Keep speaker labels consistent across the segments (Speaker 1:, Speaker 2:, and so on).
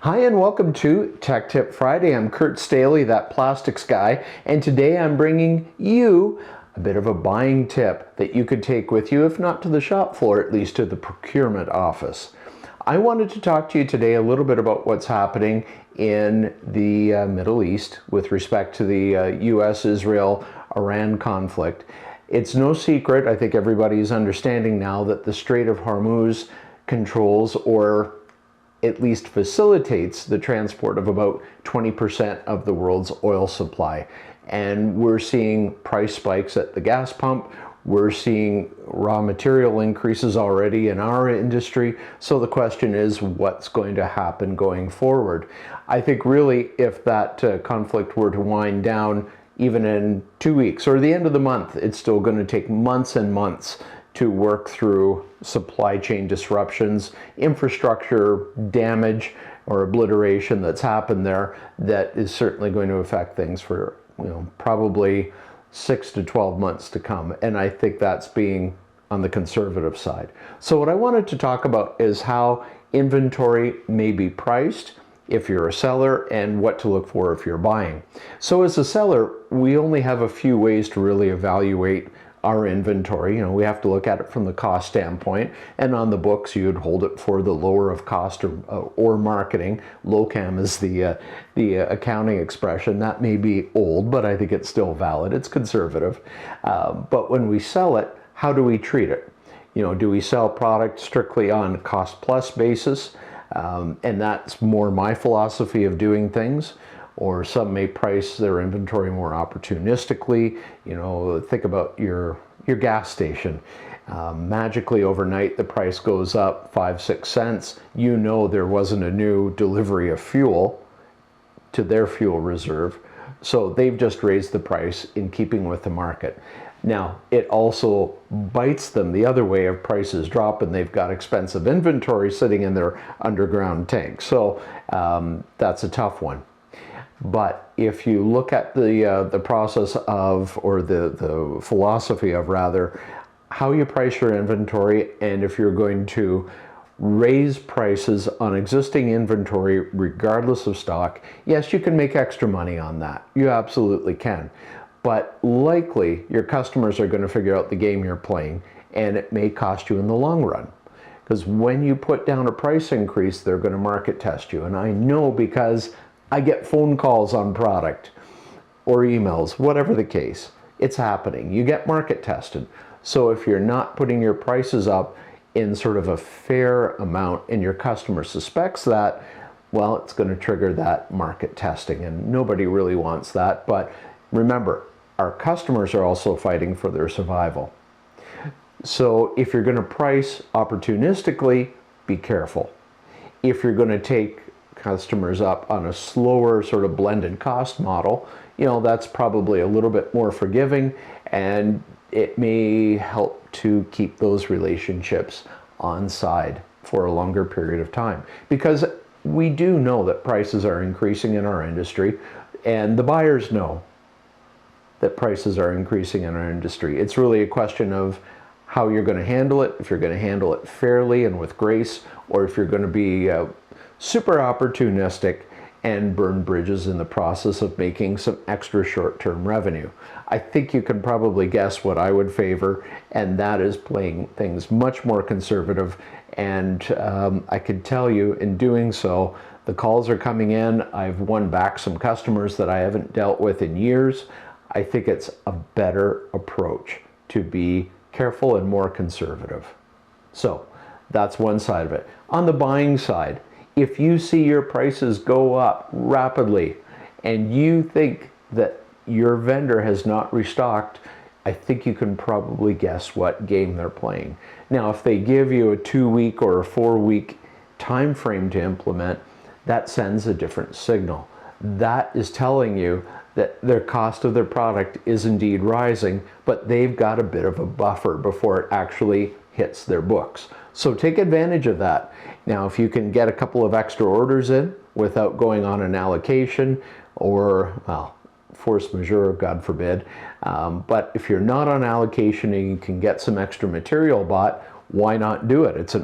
Speaker 1: Hi and welcome to Tech Tip Friday. I'm Kurt Stahle, that plastics guy, and today I'm bringing you a bit of a buying tip that you could take with you, if not to the shop floor, at least to the procurement office. I wanted to talk to you today a little bit about what's happening in the Middle East with respect to the US-Israel-Iran conflict. It's no secret, I think everybody's understanding now, that the Strait of Hormuz controls, or at least facilitates, the transport of about 20% of the world's oil supply. And we're seeing price spikes at the gas pump. We're seeing raw material increases already in our industry. So the question is, what's going to happen going forward? I think really, if that conflict were to wind down even in 2 weeks or the end of the month, it's still going to take months and months to work through supply chain disruptions, infrastructure damage or obliteration that's happened there that is certainly going to affect things for, probably 6 to 12 months to come. And I think that's being on the conservative side. So what I wanted to talk about is how inventory may be priced if you're a seller and what to look for if you're buying. So as a seller, we only have a few ways to really evaluate our inventory. We have to look at it from the cost standpoint, and on the books you'd hold it for the lower of cost or marketing. LOCAM is the accounting expression. That may be old, but I think it's still valid. It's conservative. But when we sell it, how do we treat it? Do we sell product strictly on cost plus basis? And that's more my philosophy of doing things. Or some may price their inventory more opportunistically. Think about your gas station. Magically overnight the price goes up 5-6 cents. There wasn't a new delivery of fuel to their fuel reserve, so they've just raised the price in keeping with the market. Now, it also bites them the other way if prices drop and they've got expensive inventory sitting in their underground tank. So that's a tough one. But if you look at the process of, or the philosophy of rather, how you price your inventory, and if you're going to raise prices on existing inventory regardless of stock, yes, you can make extra money on that. You absolutely can. But likely your customers are going to figure out the game you're playing, and it may cost you in the long run. Because when you put down a price increase, they're going to market test you. And I know, because I get phone calls on product or emails, whatever the case, it's happening. You get market tested. So if you're not putting your prices up in sort of a fair amount and your customer suspects that, well, it's going to trigger that market testing, and nobody really wants that. But remember, our customers are also fighting for their survival. So if you're going to price opportunistically, be careful. If you're going to take customers up on a slower sort of blended cost model, that's probably a little bit more forgiving, and it may help to keep those relationships on side for a longer period of time. Because we do know that prices are increasing in our industry, and the buyers know that prices are increasing in our industry. It's really a question of how you're going to handle it, if you're going to handle it fairly and with grace, or if you're going to be super opportunistic and burn bridges in the process of making some extra short-term revenue. I think you can probably guess what I would favor, and that is playing things much more conservative. And I can tell you, in doing so, the calls are coming in. I've won back some customers that I haven't dealt with in years. I think it's a better approach to be careful and more conservative. So that's one side of it. On the buying side, if you see your prices go up rapidly and you think that your vendor has not restocked, I think you can probably guess what game they're playing. Now, if they give you a 2-week or a 4-week time frame to implement, that sends a different signal. That is telling you that their cost of their product is indeed rising, but they've got a bit of a buffer before it actually hits their books. So take advantage of that. Now, if you can get a couple of extra orders in without going on an allocation or, well, force majeure, God forbid, but if you're not on allocation and you can get some extra material bought, why not do it? It's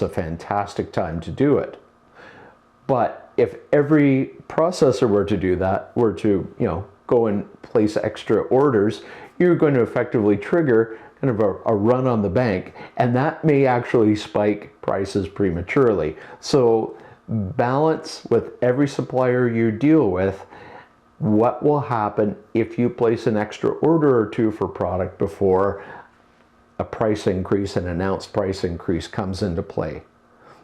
Speaker 1: a fantastic time to do it. But if every processor were to do that, were to, go and place extra orders, you're going to effectively trigger kind of a run on the bank, and that may actually spike prices prematurely. So balance with every supplier you deal with what will happen if you place an extra order or two for product before a price increase, an announced price increase comes into play.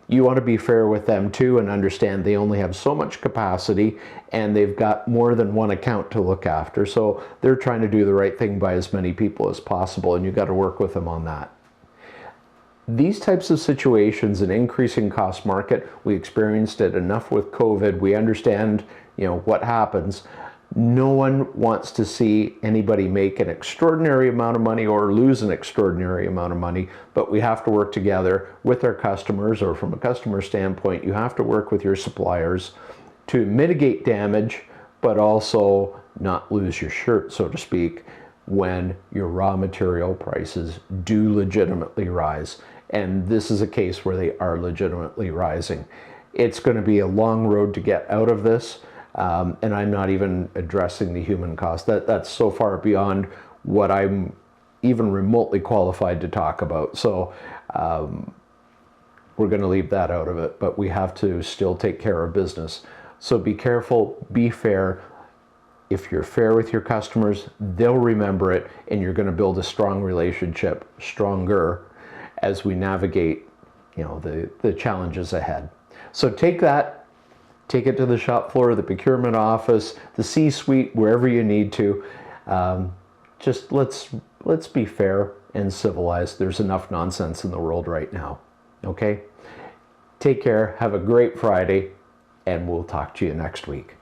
Speaker 1: You want to be fair with them too and understand they only have so much capacity and they've got more than one account to look after. So they're trying to do the right thing by as many people as possible, and you've got to work with them on that. These types of situations, an increasing cost market, we experienced it enough with COVID. We understand, what happens. No one wants to see anybody make an extraordinary amount of money or lose an extraordinary amount of money, but we have to work together with our customers, or from a customer standpoint, you have to work with your suppliers to mitigate damage, but also not lose your shirt, so to speak, when your raw material prices do legitimately rise. And this is a case where they are legitimately rising. It's going to be a long road to get out of this. And I'm not even addressing the human cost. That's so far beyond what I'm even remotely qualified to talk about. So we're going to leave that out of it, but we have to still take care of business. So be careful, be fair. If you're fair with your customers, they'll remember it, and you're going to build a strong relationship, stronger, as we navigate, the challenges ahead. So take it to the shop floor, the procurement office, the C-suite, wherever you need to. Just let's be fair and civilized. There's enough nonsense in the world right now. Okay? Take care. Have a great Friday, and we'll talk to you next week.